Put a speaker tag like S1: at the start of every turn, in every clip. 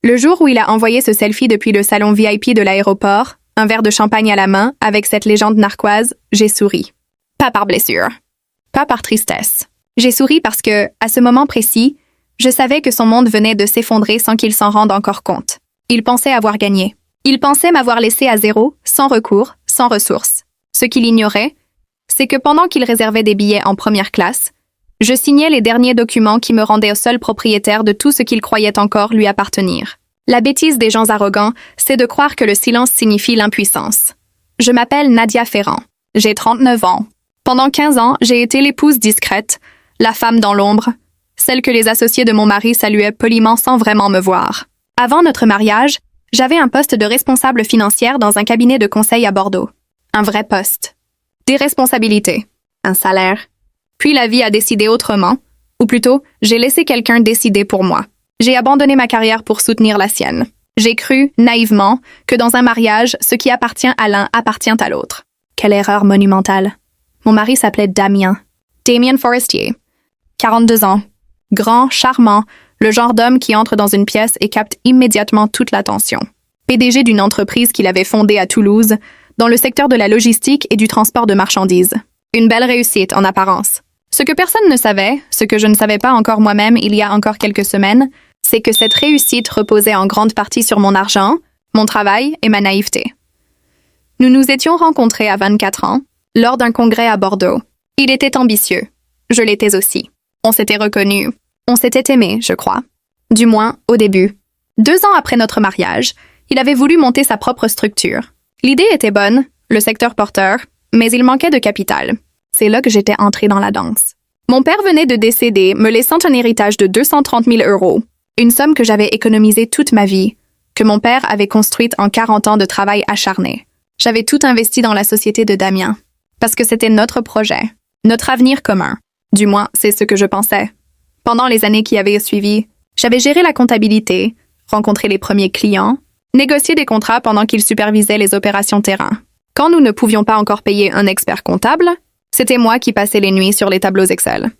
S1: Le jour où il a envoyé ce selfie depuis le salon VIP de l'aéroport, un verre de champagne à la main, avec cette légende narquoise, j'ai souri. Pas par blessure. Pas par tristesse. J'ai souri parce que, à ce moment précis, je savais que son monde venait de s'effondrer sans qu'il s'en rende encore compte. Il pensait avoir gagné. Il pensait m'avoir laissé à zéro, sans recours, sans ressources. Ce qu'il ignorait, c'est que pendant qu'il réservait des billets en première classe, je signais les derniers documents qui me rendaient seul propriétaire de tout ce qu'il croyait encore lui appartenir. La bêtise des gens arrogants, c'est de croire que le silence signifie l'impuissance. Je m'appelle Nadia Ferrand. J'ai 39 ans. Pendant 15 ans, j'ai été l'épouse discrète, la femme dans l'ombre, celle que les associés de mon mari saluaient poliment sans vraiment me voir. Avant notre mariage, j'avais un poste de responsable financière dans un cabinet de conseil à Bordeaux. Un vrai poste. Des responsabilités. Un salaire. Puis la vie a décidé autrement, ou plutôt, j'ai laissé quelqu'un décider pour moi. J'ai abandonné ma carrière pour soutenir la sienne. J'ai cru, naïvement, que dans un mariage, ce qui appartient à l'un appartient à l'autre. Quelle erreur monumentale. Mon mari s'appelait Damien. Damien Forestier. 42 ans. Grand, charmant, le genre d'homme qui entre dans une pièce et capte immédiatement toute l'attention. PDG d'une entreprise qu'il avait fondée à Toulouse, dans le secteur de la logistique et du transport de marchandises. Une belle réussite en apparence. Ce que personne ne savait, ce que je ne savais pas encore moi-même il y a encore quelques semaines, c'est que cette réussite reposait en grande partie sur mon argent, mon travail et ma naïveté. Nous nous étions rencontrés à 24 ans, lors d'un congrès à Bordeaux. Il était ambitieux. Je l'étais aussi. On s'était reconnus. On s'était aimés, je crois. Du moins, au début. 2 ans après notre mariage, il avait voulu monter sa propre structure. L'idée était bonne, le secteur porteur, mais il manquait de capital. C'est là que j'étais entrée dans la danse. Mon père venait de décéder, me laissant un héritage de 230 000 €, une somme que j'avais économisée toute ma vie, que mon père avait construite en 40 ans de travail acharné. J'avais tout investi dans la société de Damien, parce que c'était notre projet, notre avenir commun. Du moins, c'est ce que je pensais. Pendant les années qui avaient suivi, j'avais géré la comptabilité, rencontré les premiers clients, négocié des contrats pendant qu'il supervisait les opérations terrain. Quand nous ne pouvions pas encore payer un expert comptable, c'était moi qui passais les nuits sur les tableaux Excel.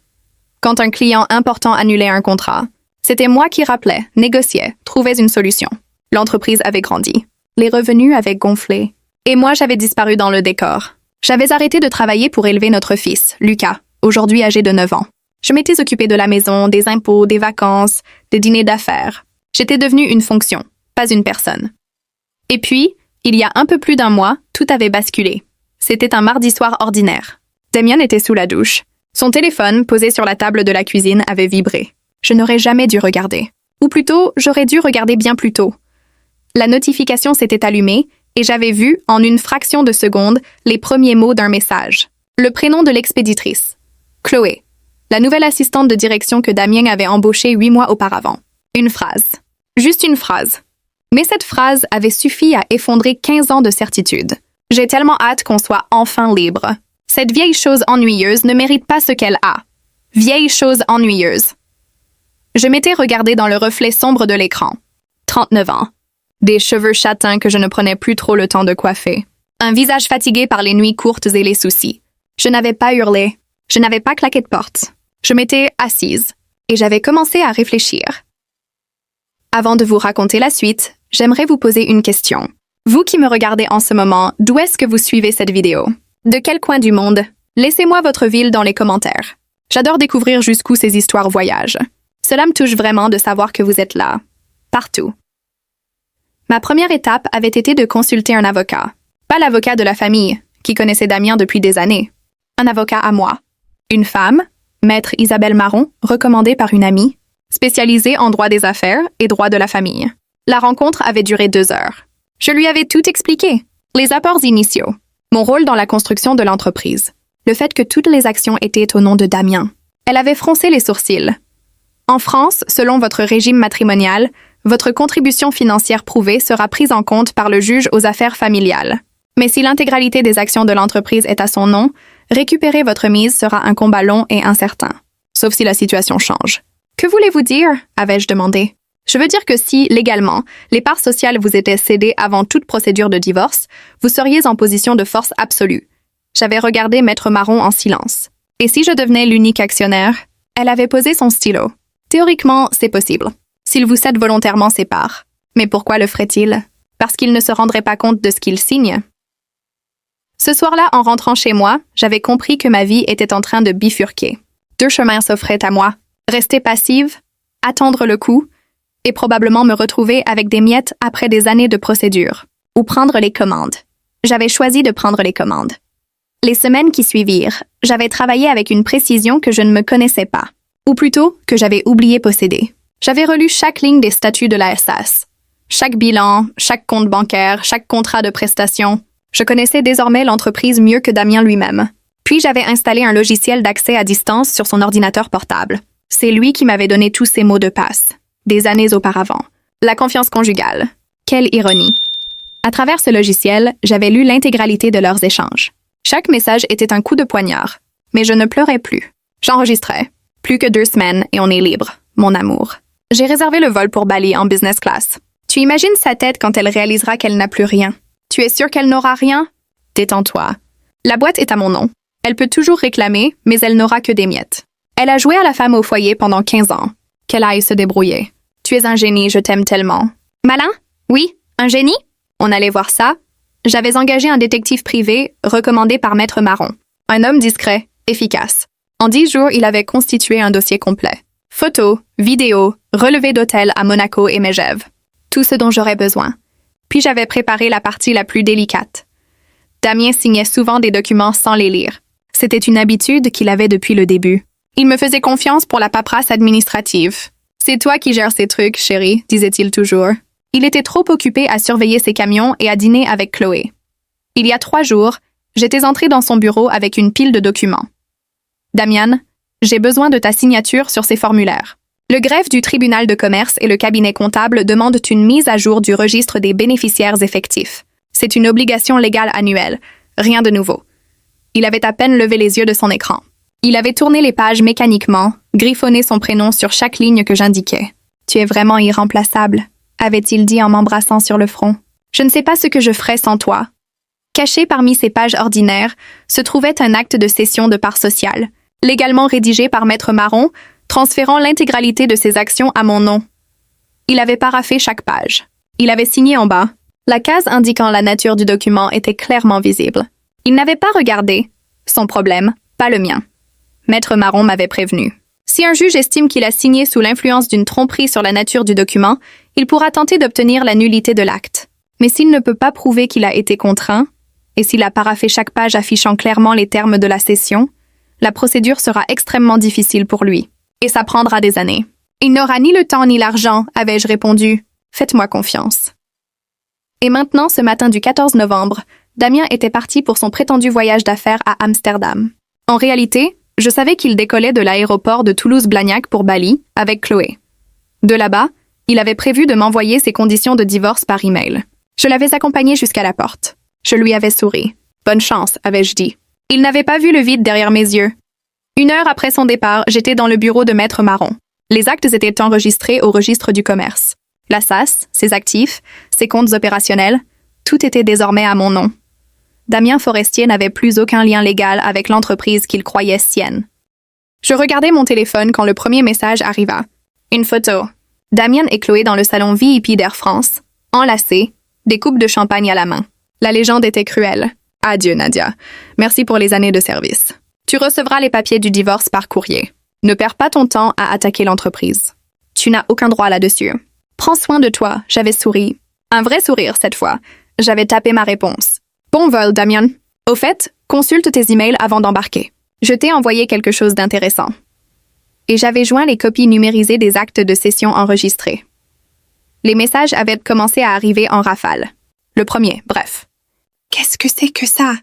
S1: Quand un client important annulait un contrat, c'était moi qui rappelais, négociais, trouvais une solution. L'entreprise avait grandi. Les revenus avaient gonflé. Et moi, j'avais disparu dans le décor. J'avais arrêté de travailler pour élever notre fils, Lucas, aujourd'hui âgé de 9 ans. Je m'étais occupée de la maison, des impôts, des vacances, des dîners d'affaires. J'étais devenue une fonction, pas une personne. Et puis, il y a un peu plus d'1 mois, tout avait basculé. C'était un mardi soir ordinaire. Damien était sous la douche. Son téléphone, posé sur la table de la cuisine, avait vibré. Je n'aurais jamais dû regarder. Ou plutôt, j'aurais dû regarder bien plus tôt. La notification s'était allumée et j'avais vu, en une fraction de seconde, les premiers mots d'un message. Le prénom de l'expéditrice. Chloé, la nouvelle assistante de direction que Damien avait embauchée 8 mois auparavant. Une phrase. Juste une phrase. Mais cette phrase avait suffi à effondrer 15 ans de certitude. J'ai tellement hâte qu'on soit enfin libre. Cette vieille chose ennuyeuse ne mérite pas ce qu'elle a. Vieille chose ennuyeuse. Je m'étais regardée dans le reflet sombre de l'écran. 39 ans. Des cheveux châtains que je ne prenais plus trop le temps de coiffer. Un visage fatigué par les nuits courtes et les soucis. Je n'avais pas hurlé. Je n'avais pas claqué de porte. Je m'étais assise. Et j'avais commencé à réfléchir. Avant de vous raconter la suite, j'aimerais vous poser une question. Vous qui me regardez en ce moment, d'où est-ce que vous suivez cette vidéo? De quel coin du monde? Laissez-moi votre ville dans les commentaires. J'adore découvrir jusqu'où ces histoires voyagent. Cela me touche vraiment de savoir que vous êtes là. Partout. Ma première étape avait été de consulter un avocat. Pas l'avocat de la famille, qui connaissait Damien depuis des années. Un avocat à moi. Une femme, maître Isabelle Marron, recommandée par une amie, spécialisée en droit des affaires et droit de la famille. La rencontre avait duré 2 heures. Je lui avais tout expliqué. Les apports initiaux. Mon rôle dans la construction de l'entreprise. Le fait que toutes les actions étaient au nom de Damien. Elle avait froncé les sourcils. En France, selon votre régime matrimonial, votre contribution financière prouvée sera prise en compte par le juge aux affaires familiales. Mais si l'intégralité des actions de l'entreprise est à son nom, récupérer votre mise sera un combat long et incertain. Sauf si la situation change. Que voulez-vous dire? Avais-je demandé. Je veux dire que si, légalement, les parts sociales vous étaient cédées avant toute procédure de divorce, vous seriez en position de force absolue. J'avais regardé Maître Marron en silence. Et si je devenais l'unique actionnaire? Elle avait posé son stylo. Théoriquement, c'est possible. S'il vous cède volontairement ses parts. Mais pourquoi le ferait-il? Parce qu'il ne se rendrait pas compte de ce qu'il signe. Ce soir-là, en rentrant chez moi, j'avais compris que ma vie était en train de bifurquer. 2 chemins s'offraient à moi. Rester passive, attendre le coup, et probablement me retrouver avec des miettes après des années de procédure. Ou prendre les commandes. J'avais choisi de prendre les commandes. Les semaines qui suivirent, j'avais travaillé avec une précision que je ne me connaissais pas. Ou plutôt, que j'avais oublié posséder. J'avais relu chaque ligne des statuts de la SAS. Chaque bilan, chaque compte bancaire, chaque contrat de prestation. Je connaissais désormais l'entreprise mieux que Damien lui-même. Puis j'avais installé un logiciel d'accès à distance sur son ordinateur portable. C'est lui qui m'avait donné tous ces mots de passe, des années auparavant. La confiance conjugale. Quelle ironie. À travers ce logiciel, j'avais lu l'intégralité de leurs échanges. Chaque message était un coup de poignard. Mais je ne pleurais plus. J'enregistrais. Plus que 2 semaines et on est libre, mon amour. J'ai réservé le vol pour Bali en business class. Tu imagines sa tête quand elle réalisera qu'elle n'a plus rien. Tu es sûr qu'elle n'aura rien? Détends-toi. La boîte est à mon nom. Elle peut toujours réclamer, mais elle n'aura que des miettes. Elle a joué à la femme au foyer pendant 15 ans. Qu'elle aille se débrouiller. Tu es un génie, je t'aime tellement. Malin? Oui, un génie? On allait voir ça. J'avais engagé un détective privé, recommandé par Maître Marron. Un homme discret, efficace. En 10 jours, il avait constitué un dossier complet. Photos, vidéos, relevés d'hôtel à Monaco et Megève. Tout ce dont j'aurais besoin. Puis j'avais préparé la partie la plus délicate. Damien signait souvent des documents sans les lire. C'était une habitude qu'il avait depuis le début. Il me faisait confiance pour la paperasse administrative. « C'est toi qui gères ces trucs, chérie », disait-il toujours. Il était trop occupé à surveiller ses camions et à dîner avec Chloé. Il y a 3 jours, j'étais entrée dans son bureau avec une pile de documents. « Damian, j'ai besoin de ta signature sur ces formulaires. » Le greffe du tribunal de commerce et le cabinet comptable demandent une mise à jour du registre des bénéficiaires effectifs. C'est une obligation légale annuelle. Rien de nouveau. Il avait à peine levé les yeux de son écran. Il avait tourné les pages mécaniquement, griffonné son prénom sur chaque ligne que j'indiquais. « Tu es vraiment irremplaçable », avait-il dit en m'embrassant sur le front. « Je ne sais pas ce que je ferais sans toi. » Caché parmi ces pages ordinaires se trouvait un acte de cession de parts sociales, légalement rédigé par Maître Marron, transférant l'intégralité de ses actions à mon nom. Il avait paraphé chaque page. Il avait signé en bas. La case indiquant la nature du document était clairement visible. Il n'avait pas regardé. Son problème, pas le mien. Maître Marron m'avait prévenu. Si un juge estime qu'il a signé sous l'influence d'une tromperie sur la nature du document, il pourra tenter d'obtenir la nullité de l'acte. Mais s'il ne peut pas prouver qu'il a été contraint, et s'il a paraphé chaque page affichant clairement les termes de la cession, la procédure sera extrêmement difficile pour lui. Et ça prendra des années. Il n'aura ni le temps ni l'argent, avais-je répondu. Faites-moi confiance. Et maintenant, ce matin du 14 novembre, Damien était parti pour son prétendu voyage d'affaires à Amsterdam. En réalité, je savais qu'il décollait de l'aéroport de Toulouse-Blagnac pour Bali avec Chloé. De là-bas, il avait prévu de m'envoyer ses conditions de divorce par email. Je l'avais accompagné jusqu'à la porte. Je lui avais souri. Bonne chance, avais-je dit. Il n'avait pas vu le vide derrière mes yeux. 1 heure après son départ, j'étais dans le bureau de Maître Marron. Les actes étaient enregistrés au registre du commerce. La SAS, ses actifs, ses comptes opérationnels, tout était désormais à mon nom. Damien Forestier n'avait plus aucun lien légal avec l'entreprise qu'il croyait sienne. Je regardais mon téléphone quand le premier message arriva. Une photo. Damien et Chloé dans le salon VIP d'Air France, enlacés, des coupes de champagne à la main. La légende était cruelle. Adieu, Nadia. Merci pour les années de service. Tu recevras les papiers du divorce par courrier. Ne perds pas ton temps à attaquer l'entreprise. Tu n'as aucun droit là-dessus. Prends soin de toi, j'avais souri. Un vrai sourire cette fois. J'avais tapé ma réponse. Bon vol, Damien. Au fait, consulte tes emails avant d'embarquer. Je t'ai envoyé quelque chose d'intéressant. Et j'avais joint les copies numérisées des actes de cession enregistrés. Les messages avaient commencé à arriver en rafale. Le premier, bref. Qu'est-ce que c'est que ça?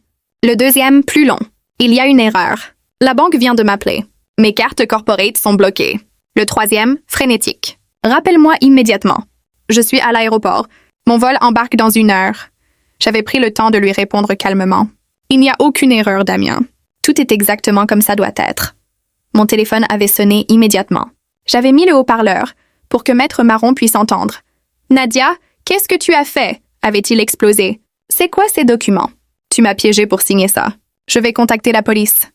S1: Le deuxième, plus long. Il y a une erreur. La banque vient de m'appeler. Mes cartes corporate sont bloquées. Le troisième, frénétique. Rappelle-moi immédiatement. Je suis à l'aéroport. Mon vol embarque dans 1 heure. J'avais pris le temps de lui répondre calmement. Il n'y a aucune erreur, Damien. Tout est exactement comme ça doit être. Mon téléphone avait sonné immédiatement. J'avais mis le haut-parleur pour que Maître Marron puisse entendre. « Nadia, qu'est-ce que tu as fait ?» avait-il explosé. « C'est quoi ces documents? Tu m'as piégé pour signer ça. Je vais contacter la police. »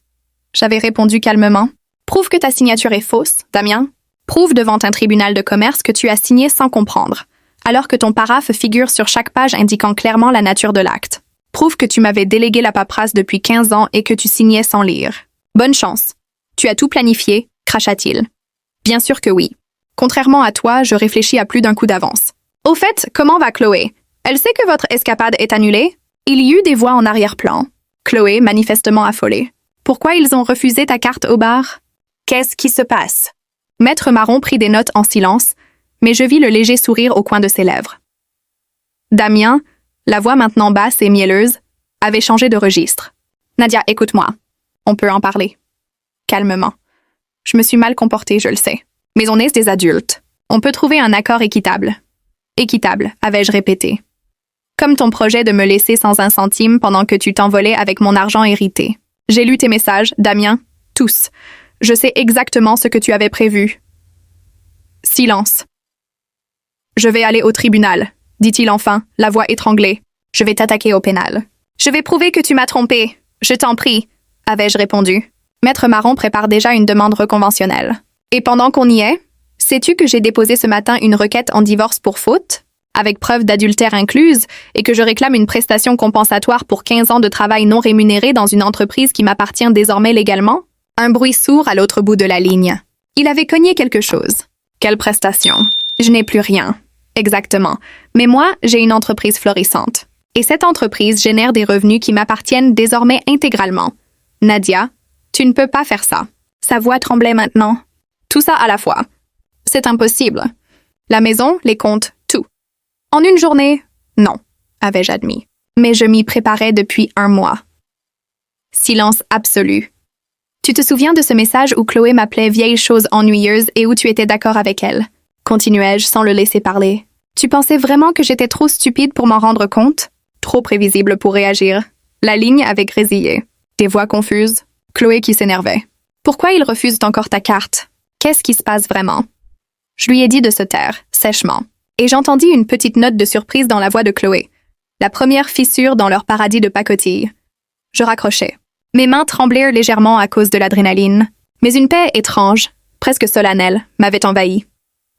S1: J'avais répondu calmement. « Prouve que ta signature est fausse, Damien. Prouve devant un tribunal de commerce que tu as signé sans comprendre. alors que ton paraphe figure sur chaque page indiquant clairement la nature de l'acte. Prouve que tu m'avais délégué la paperasse depuis 15 ans et que tu signais sans lire. Bonne chance. Tu as tout planifié, cracha-t-il. Bien sûr que oui. Contrairement à toi, je réfléchis à plus d'un coup d'avance. Au fait, comment va Chloé? Elle sait que votre escapade est annulée? Il y eut des voix en arrière-plan. Chloé, manifestement affolée. Pourquoi ils ont refusé ta carte au bar? Qu'est-ce qui se passe? Maître Marron prit des notes en silence, mais je vis le léger sourire au coin de ses lèvres. Damien, la voix maintenant basse et mielleuse, avait changé de registre. Nadia, écoute-moi. On peut en parler. Calmement. Je me suis mal comportée, je le sais. Mais on est des adultes. On peut trouver un accord équitable. Équitable, avais-je répété. Comme ton projet de me laisser sans un centime pendant que tu t'envolais avec mon argent hérité. J'ai lu tes messages, Damien, tous. Je sais exactement ce que tu avais prévu. Silence. Je vais aller au tribunal, dit-il enfin, la voix étranglée. Je vais t'attaquer au pénal. Je vais prouver que tu m'as trompé. Je t'en prie, avais-je répondu. Maître Marron prépare déjà une demande reconventionnelle. Et pendant qu'on y est, sais-tu que j'ai déposé ce matin une requête en divorce pour faute, avec preuve d'adultère incluse, et que je réclame une prestation compensatoire pour 15 ans de travail non rémunéré dans une entreprise qui m'appartient désormais légalement? Un bruit sourd à l'autre bout de la ligne. Il avait cogné quelque chose. Quelle prestation? Je n'ai plus rien. Exactement. Mais moi, j'ai une entreprise florissante. Et cette entreprise génère des revenus qui m'appartiennent désormais intégralement. Nadia, tu ne peux pas faire ça. Sa voix tremblait maintenant. Tout ça à la fois. C'est impossible. La maison, les comptes, tout. En une journée, non, avais-je admis. Mais je m'y préparais depuis 1 mois. Silence absolu. Tu te souviens de ce message où Chloé m'appelait vieille chose ennuyeuse et où tu étais d'accord avec elle? Continuai-je sans le laisser parler. Tu pensais vraiment que j'étais trop stupide pour m'en rendre compte? Trop prévisible pour réagir. La ligne avait grésillé. Des voix confuses. Chloé qui s'énervait. Pourquoi ils refusent encore ta carte? Qu'est-ce qui se passe vraiment? Je lui ai dit de se taire, sèchement. Et j'entendis une petite note de surprise dans la voix de Chloé. La première fissure dans leur paradis de pacotille. Je raccrochai. Mes mains tremblèrent légèrement à cause de l'adrénaline. Mais une paix étrange, presque solennelle, m'avait envahi.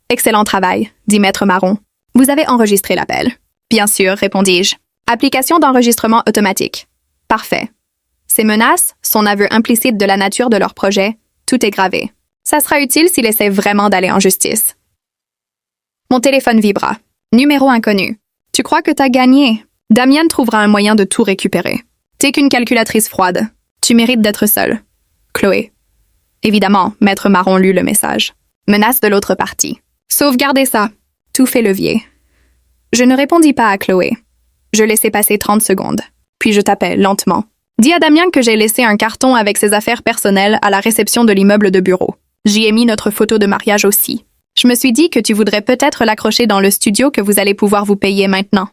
S1: Excellent travail, dit Maître Marron. Vous avez enregistré l'appel. Bien sûr, répondis-je. Application d'enregistrement automatique. Parfait. Ces menaces, son aveu implicite de la nature de leur projet, tout est gravé. Ça sera utile s'il essaie vraiment d'aller en justice. Mon téléphone vibra. Numéro inconnu. Tu crois que t'as gagné? Damien trouvera un moyen de tout récupérer. T'es qu'une calculatrice froide. Tu mérites d'être seule. Chloé. Évidemment, Maître Marron lut le message. Menace de l'autre partie. Sauvegardez ça. Tout fait levier. Je ne répondis pas à Chloé. Je laissai passer 30 secondes. Puis je tapais lentement. Dis à Damien que j'ai laissé un carton avec ses affaires personnelles à la réception de l'immeuble de bureau. J'y ai mis notre photo de mariage aussi. Je me suis dit que tu voudrais peut-être l'accrocher dans le studio que vous allez pouvoir vous payer maintenant.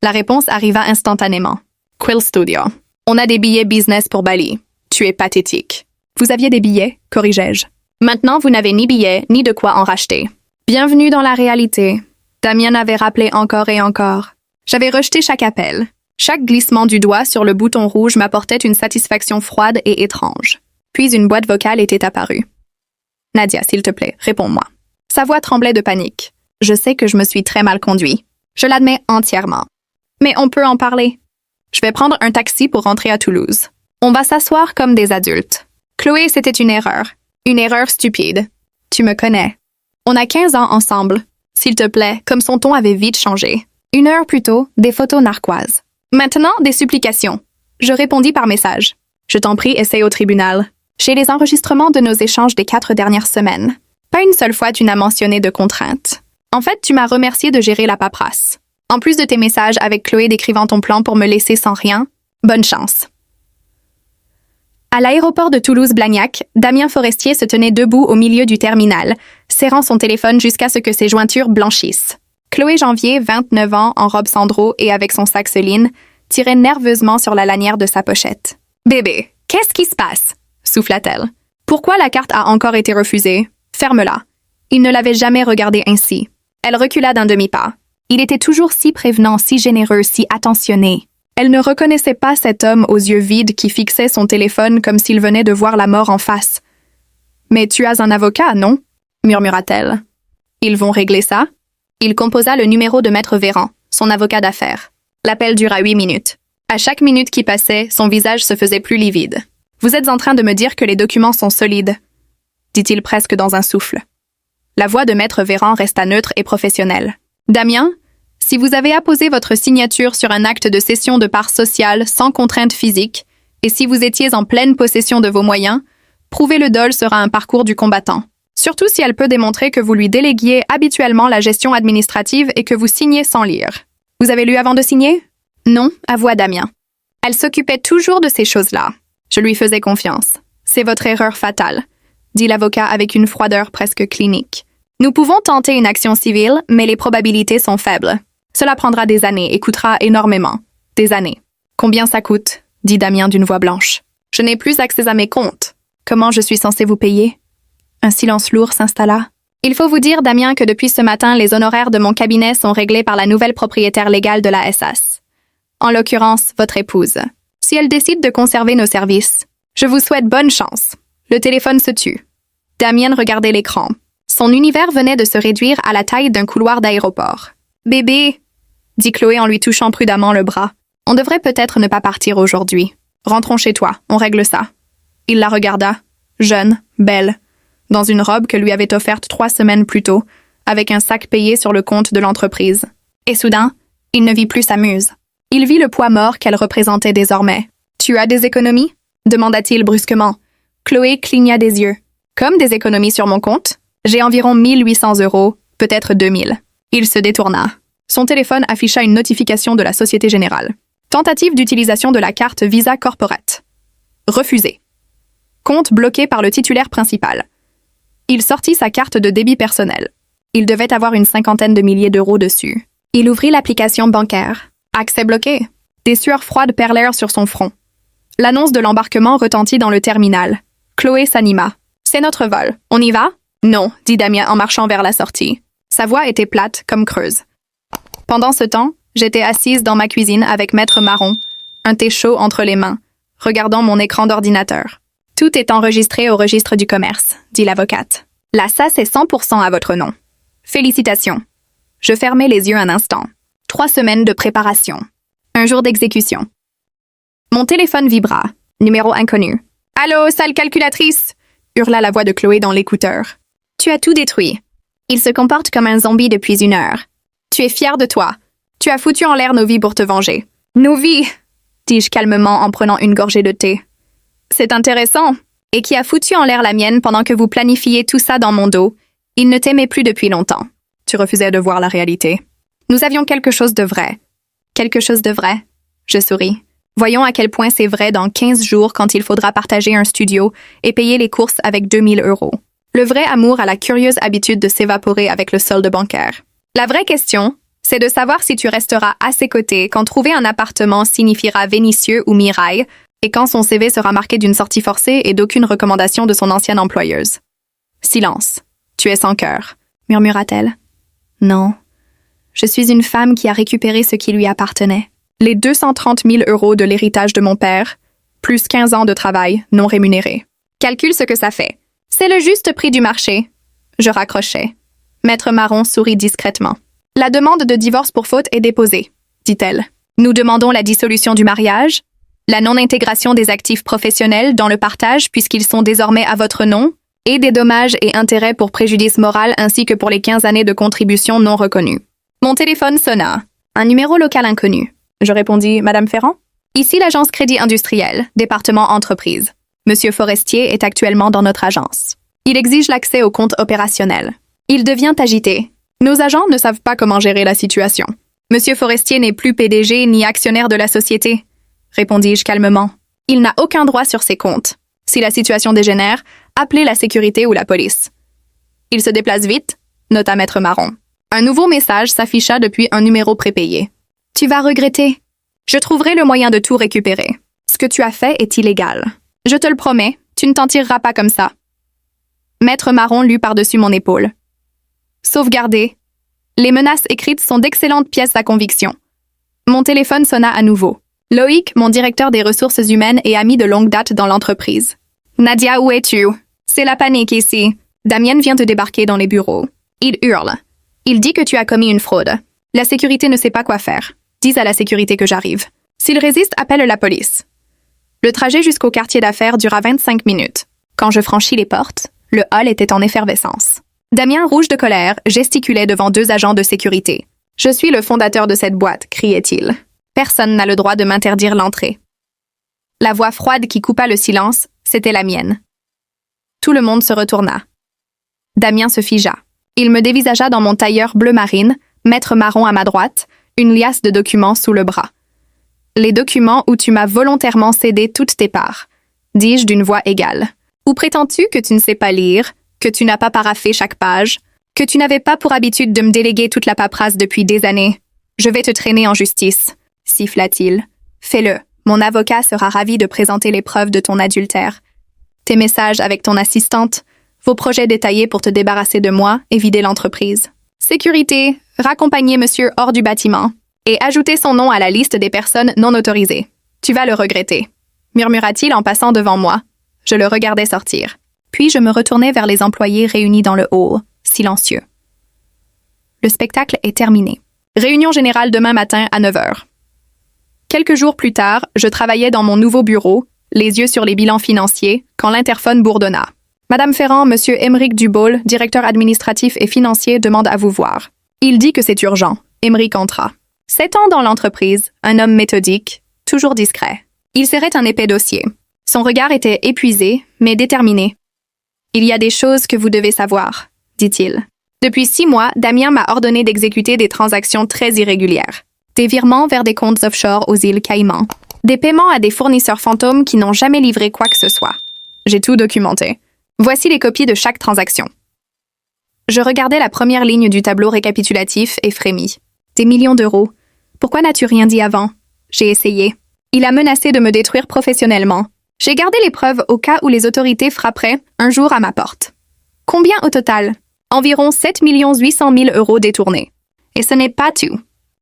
S1: La réponse arriva instantanément. Quill Studio. On a des billets business pour Bali. Tu es pathétique. Vous aviez des billets, corrigeai-je. Maintenant, vous n'avez ni billets, ni de quoi en racheter. Bienvenue dans la réalité. Damien avait rappelé encore et encore. J'avais rejeté chaque appel. Chaque glissement du doigt sur le bouton rouge m'apportait une satisfaction froide et étrange. Puis une boîte vocale était apparue. Nadia, s'il te plaît, réponds-moi. Sa voix tremblait de panique. Je sais que je me suis très mal conduit. Je l'admets entièrement. Mais on peut en parler. Je vais prendre un taxi pour rentrer à Toulouse. On va s'asseoir comme des adultes. Chloé, c'était une erreur. Une erreur stupide. Tu me connais. On a 15 ans ensemble. S'il te plaît, comme son ton avait vite changé. 1 heure plus tôt, des photos narquoises. Maintenant, des supplications. Je répondis par message. Je t'en prie, essaye au tribunal. J'ai les enregistrements de nos échanges des 4 dernières semaines. Pas une seule fois tu n'as mentionné de contrainte. En fait, tu m'as remercié de gérer la paperasse. En plus de tes messages avec Chloé décrivant ton plan pour me laisser sans rien, bonne chance. À l'aéroport de Toulouse-Blagnac, Damien Forestier se tenait debout au milieu du terminal, serrant son téléphone jusqu'à ce que ses jointures blanchissent. Chloé Janvier, 29 ans, en robe sandro et avec son sac Celine, tirait nerveusement sur la lanière de sa pochette. « Bébé, qu'est-ce qui se passe? » souffla-t-elle. « Pourquoi la carte a encore été refusée? Ferme-la. » Il ne l'avait jamais regardée ainsi. Elle recula d'un demi-pas. Il était toujours si prévenant, si généreux, si attentionné. Elle ne reconnaissait pas cet homme aux yeux vides qui fixait son téléphone comme s'il venait de voir la mort en face. « Mais tu as un avocat, non? » murmura-t-elle. « Ils vont régler ça? » Il composa le numéro de Maître Véran, son avocat d'affaires. L'appel dura 8 minutes. À chaque minute qui passait, son visage se faisait plus livide. « Vous êtes en train de me dire que les documents sont solides », dit-il presque dans un souffle. La voix de Maître Véran resta neutre et professionnelle. « Damien, si vous avez apposé votre signature sur un acte de cession de parts sociales sans contrainte physique, et si vous étiez en pleine possession de vos moyens, prouver le dol sera un parcours du combattant. Surtout si elle peut démontrer que vous lui déléguiez habituellement la gestion administrative et que vous signez sans lire. Vous avez lu avant de signer? Non, avoua Damien. Elle s'occupait toujours de ces choses-là. Je lui faisais confiance. C'est votre erreur fatale, dit l'avocat avec une froideur presque clinique. Nous pouvons tenter une action civile, mais les probabilités sont faibles. Cela prendra des années et coûtera énormément. Des années. Combien ça coûte? Dit Damien d'une voix blanche. Je n'ai plus accès à mes comptes. Comment je suis censé vous payer? Un silence lourd s'installa. Il faut vous dire, Damien, que depuis ce matin, les honoraires de mon cabinet sont réglés par la nouvelle propriétaire légale de la SAS. En l'occurrence, votre épouse. Si elle décide de conserver nos services, je vous souhaite bonne chance. Le téléphone se tut. Damien regardait l'écran. Son univers venait de se réduire à la taille d'un couloir d'aéroport. « Bébé !» dit Chloé en lui touchant prudemment le bras. « On devrait peut-être ne pas partir aujourd'hui. Rentrons chez toi, on règle ça. » Il la regarda, jeune, belle, dans une robe que lui avait offerte 3 semaines plus tôt, avec un sac payé sur le compte de l'entreprise. Et soudain, il ne vit plus sa muse. Il vit le poids mort qu'elle représentait désormais. « Tu as des économies ?» demanda-t-il brusquement. Chloé cligna des yeux. « Comme des économies sur mon compte? J'ai environ 1800 €, peut-être 2000. » Il se détourna. Son téléphone afficha une notification de la Société Générale. Tentative d'utilisation de la carte Visa Corporate. Refusé. Compte bloqué par le titulaire principal. Il sortit sa carte de débit personnel. Il devait avoir une 50aine de milliers d'euros dessus. Il ouvrit l'application bancaire. Accès bloqué. Des sueurs froides perlèrent sur son front. L'annonce de l'embarquement retentit dans le terminal. Chloé s'anima. « C'est notre vol. On y va? » « Non, » dit Damien en marchant vers la sortie. Sa voix était plate comme creuse. Pendant ce temps, j'étais assise dans ma cuisine avec Maître Marron, un thé chaud entre les mains, regardant mon écran d'ordinateur. « Tout est enregistré au registre du commerce, » dit l'avocate. « La SAS est 100% à votre nom. Félicitations. » Je fermai les yeux un instant. 3 semaines de préparation. Un jour d'exécution. Mon téléphone vibra. Numéro inconnu. « Allô, sale calculatrice !» hurla la voix de Chloé dans l'écouteur. « Tu as tout détruit. Il se comporte comme un zombie depuis 1 heure. Tu es fier de toi. Tu as foutu en l'air nos vies pour te venger. »« Nos vies !» dis-je calmement en prenant une gorgée de thé. « C'est intéressant. Et qui a foutu en l'air la mienne pendant que vous planifiez tout ça dans mon dos? Il ne t'aimait plus depuis longtemps. » Tu refusais de voir la réalité. Nous avions quelque chose de vrai. Quelque chose de vrai. Je souris. Voyons à quel point c'est vrai dans 15 jours quand il faudra partager un studio et payer les courses avec 2000 €. Le vrai amour a la curieuse habitude de s'évaporer avec le solde bancaire. La vraie question, c'est de savoir si tu resteras à ses côtés quand trouver un appartement signifiera Vénitieux ou Mirail et quand son CV sera marqué d'une sortie forcée et d'aucune recommandation de son ancienne employeuse. Silence. Tu es sans cœur, murmura-t-elle. Non. Je suis une femme qui a récupéré ce qui lui appartenait. Les 230 000 € de l'héritage de mon père, plus 15 ans de travail non rémunéré. Calcule ce que ça fait. C'est le juste prix du marché. Je raccrochai. Maître Marron sourit discrètement. La demande de divorce pour faute est déposée, dit-elle. Nous demandons la dissolution du mariage, la non-intégration des actifs professionnels dans le partage puisqu'ils sont désormais à votre nom, et des dommages et intérêts pour préjudice moral ainsi que pour les 15 années de contribution non reconnues. Mon téléphone sonna. Un numéro local inconnu. Je répondis, Madame Ferrand? Ici l'agence Crédit Industriel, département entreprise. Monsieur Forestier est actuellement dans notre agence. Il exige l'accès au compte opérationnel. Il devient agité. Nos agents ne savent pas comment gérer la situation. Monsieur Forestier n'est plus PDG ni actionnaire de la société, répondis-je calmement. Il n'a aucun droit sur ses comptes. Si la situation dégénère, appelez la sécurité ou la police. Il se déplace vite, nota Maître Marron. Un nouveau message s'afficha depuis un numéro prépayé. Tu vas regretter. Je trouverai le moyen de tout récupérer. Ce que tu as fait est illégal. Je te le promets, tu ne t'en tireras pas comme ça. Maître Marron lut par-dessus mon épaule. Sauvegarder. Les menaces écrites sont d'excellentes pièces à conviction. Mon téléphone sonna à nouveau. Loïc, mon directeur des ressources humaines et ami de longue date dans l'entreprise. Nadia, où es-tu? C'est la panique ici. Damien vient de débarquer dans les bureaux. Il hurle. Il dit que tu as commis une fraude. La sécurité ne sait pas quoi faire. Dis à la sécurité que j'arrive. S'il résiste, appelle la police. Le trajet jusqu'au quartier d'affaires dura 25 minutes. Quand je franchis les portes, le hall était en effervescence. Damien, rouge de colère, gesticulait devant 2 agents de sécurité. « Je suis le fondateur de cette boîte », criait-il. « Personne n'a le droit de m'interdire l'entrée. » La voix froide qui coupa le silence, c'était la mienne. Tout le monde se retourna. Damien se figea. Il me dévisagea dans mon tailleur bleu marine, maître marron à ma droite, une liasse de documents sous le bras. « Les documents où tu m'as volontairement cédé toutes tes parts », dis-je d'une voix égale. « Ou prétends-tu que tu ne sais pas lire, que tu n'as pas paraphé chaque page, que tu n'avais pas pour habitude de me déléguer toute la paperasse depuis des années? Je vais te traîner en justice, » siffla-t-il. « Fais-le. Mon avocat sera ravi de présenter les preuves de ton adultère. Tes messages avec ton assistante, vos projets détaillés pour te débarrasser de moi et vider l'entreprise. Sécurité, raccompagnez monsieur hors du bâtiment et ajoutez son nom à la liste des personnes non autorisées. Tu vas le regretter, » murmura-t-il en passant devant moi. Je le regardais sortir. Puis je me retournai vers les employés réunis dans le hall, silencieux. Le spectacle est terminé. Réunion générale demain matin à 9 h. Quelques jours plus tard, je travaillais dans mon nouveau bureau, les yeux sur les bilans financiers, quand l'interphone bourdonna. « Madame Ferrand, Monsieur Émeric Dubaul, directeur administratif et financier, demande à vous voir. Il dit que c'est urgent. » Émeric entra. 7 ans dans l'entreprise, un homme méthodique, toujours discret. Il serrait un épais dossier. Son regard était épuisé, mais déterminé. « Il y a des choses que vous devez savoir, » dit-il. Depuis 6 mois, Damien m'a ordonné d'exécuter des transactions très irrégulières. Des virements vers des comptes offshore aux îles Caïmans. Des paiements à des fournisseurs fantômes qui n'ont jamais livré quoi que ce soit. J'ai tout documenté. Voici les copies de chaque transaction. Je regardais la première ligne du tableau récapitulatif et frémis. Des millions d'euros. Pourquoi n'as-tu rien dit avant? J'ai essayé. Il a menacé de me détruire professionnellement. J'ai gardé les preuves au cas où les autorités frapperaient un jour à ma porte. Combien au total? Environ 7 800 000 euros détournés. Et ce n'est pas tout.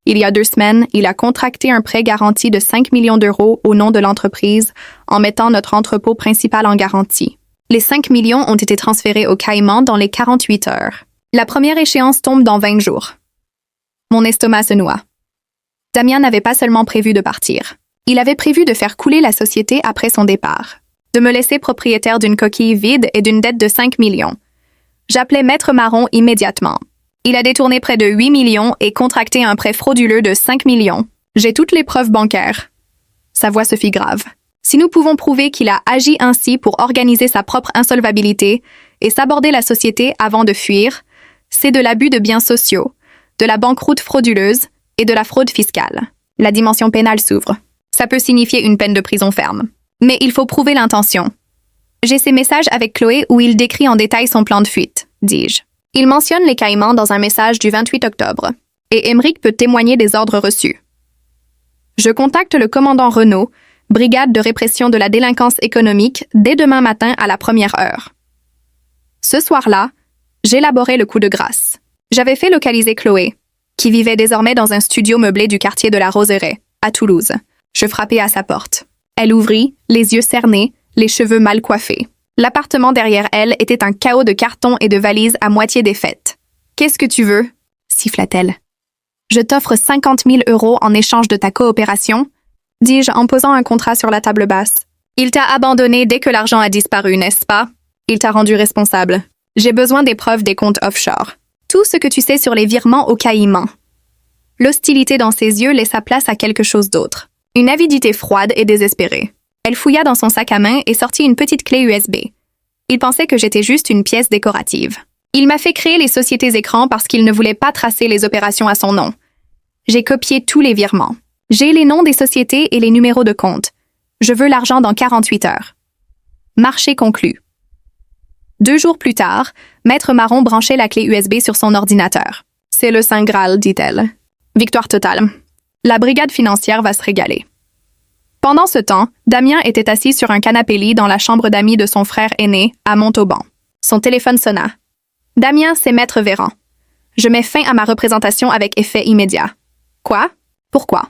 S1: Il y a 2 semaines, il a contracté un prêt garanti de 5 millions d'euros au nom de l'entreprise en mettant notre entrepôt principal en garantie. Les 5 millions ont été transférés au Caïman dans les 48 heures. La première échéance tombe dans 20 jours. Mon estomac se noua. Damien n'avait pas seulement prévu de partir. Il avait prévu de faire couler la société après son départ, de me laisser propriétaire d'une coquille vide et d'une dette de 5 millions. J'appelais Maître Marron immédiatement. Il a détourné près de 8 millions et contracté un prêt frauduleux de 5 millions. J'ai toutes les preuves bancaires. Sa voix se fit grave. Si nous pouvons prouver qu'il a agi ainsi pour organiser sa propre insolvabilité et s'aborder la société avant de fuir, c'est de l'abus de biens sociaux, de la banqueroute frauduleuse et de la fraude fiscale. La dimension pénale s'ouvre. Ça peut signifier une peine de prison ferme. Mais il faut prouver l'intention. J'ai ces messages avec Chloé où il décrit en détail son plan de fuite, dis-je. Il mentionne les Caïmans dans un message du 28 octobre, et Émeric peut témoigner des ordres reçus. Je contacte le commandant Renaud, brigade de répression de la délinquance économique, dès demain matin à la 1re heure. Ce soir-là, j'élaborais le coup de grâce. J'avais fait localiser Chloé, qui vivait désormais dans un studio meublé du quartier de la Roseraie, à Toulouse. Je frappai à sa porte. Elle ouvrit, les yeux cernés, les cheveux mal coiffés. L'appartement derrière elle était un chaos de cartons et de valises à moitié défaites. « Qu'est-ce que tu veux ?» siffla-t-elle. « Je t'offre 50 000 euros en échange de ta coopération, » dis-je en posant un contrat sur la table basse. « Il t'a abandonné dès que l'argent a disparu, n'est-ce pas? Il t'a rendu responsable. J'ai besoin des preuves des comptes offshore. Tout ce que tu sais sur les virements au Caïman. » L'hostilité dans ses yeux laissa place à quelque chose d'autre. Une avidité froide et désespérée. Elle fouilla dans son sac à main et sortit une petite clé USB. Il pensait que j'étais juste une pièce décorative. Il m'a fait créer les sociétés écrans parce qu'il ne voulait pas tracer les opérations à son nom. J'ai copié tous les virements. J'ai les noms des sociétés et les numéros de compte. Je veux l'argent dans 48 heures. Marché conclu. 2 jours plus tard, Maître Marron branchait la clé USB sur son ordinateur. « C'est le Saint Graal, dit-elle. Victoire totale. La brigade financière va se régaler. » Pendant ce temps, Damien était assis sur un canapé-lit dans la chambre d'amis de son frère aîné, à Montauban. Son téléphone sonna. « Damien, c'est Maître Véran. Je mets fin à ma représentation avec effet immédiat. »« Quoi? Pourquoi? »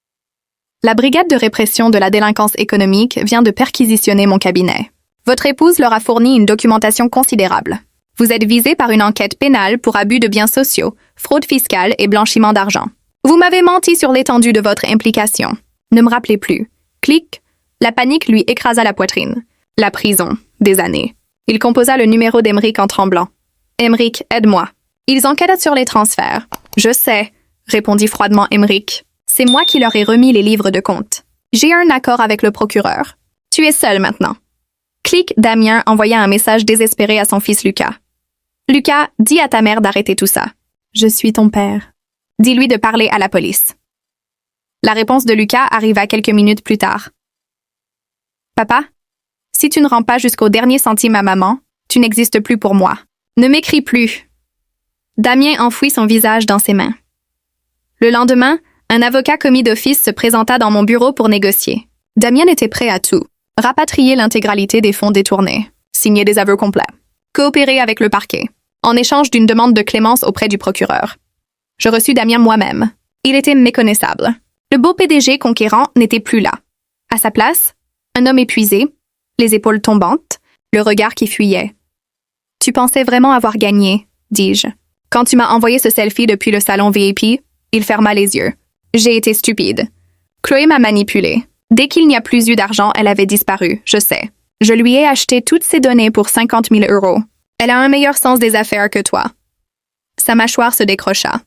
S1: « La brigade de répression de la délinquance économique vient de perquisitionner mon cabinet. Votre épouse leur a fourni une documentation considérable. Vous êtes visé par une enquête pénale pour abus de biens sociaux, fraude fiscale et blanchiment d'argent. Vous m'avez menti sur l'étendue de votre implication. Ne me rappelez plus. Clic. La panique lui écrasa la poitrine. La prison. Des années. Il composa le numéro d'Emeric en tremblant. « Emeric, aide-moi. » Ils enquêtent sur les transferts. « Je sais, » répondit froidement Emeric. « C'est moi qui leur ai remis les livres de compte. J'ai un accord avec le procureur. Tu es seul maintenant. » Clic, Damien envoya un message désespéré à son fils Lucas. « Lucas, dis à ta mère d'arrêter tout ça. Je suis ton père. Dis-lui de parler à la police. » La réponse de Lucas arriva quelques minutes plus tard. « Papa, si tu ne rends pas jusqu'au dernier centime à maman, tu n'existes plus pour moi. Ne m'écris plus. » Damien enfouit son visage dans ses mains. Le lendemain, un avocat commis d'office se présenta dans mon bureau pour négocier. Damien était prêt à tout. Rapatrier l'intégralité des fonds détournés. Signer des aveux complets. Coopérer avec le parquet. En échange d'une demande de clémence auprès du procureur. Je reçus Damien moi-même. Il était méconnaissable. Le beau PDG conquérant n'était plus là. À sa place, un homme épuisé, les épaules tombantes, le regard qui fuyait. « Tu pensais vraiment avoir gagné, dis-je. Quand tu m'as envoyé ce selfie depuis le salon VIP, il ferma les yeux. J'ai été stupide. Chloé m'a manipulé. Dès qu'il n'y a plus eu d'argent, elle avait disparu, je sais. Je lui ai acheté toutes ses données pour 50 000 €. Elle a un meilleur sens des affaires que toi. » Sa mâchoire se décrocha.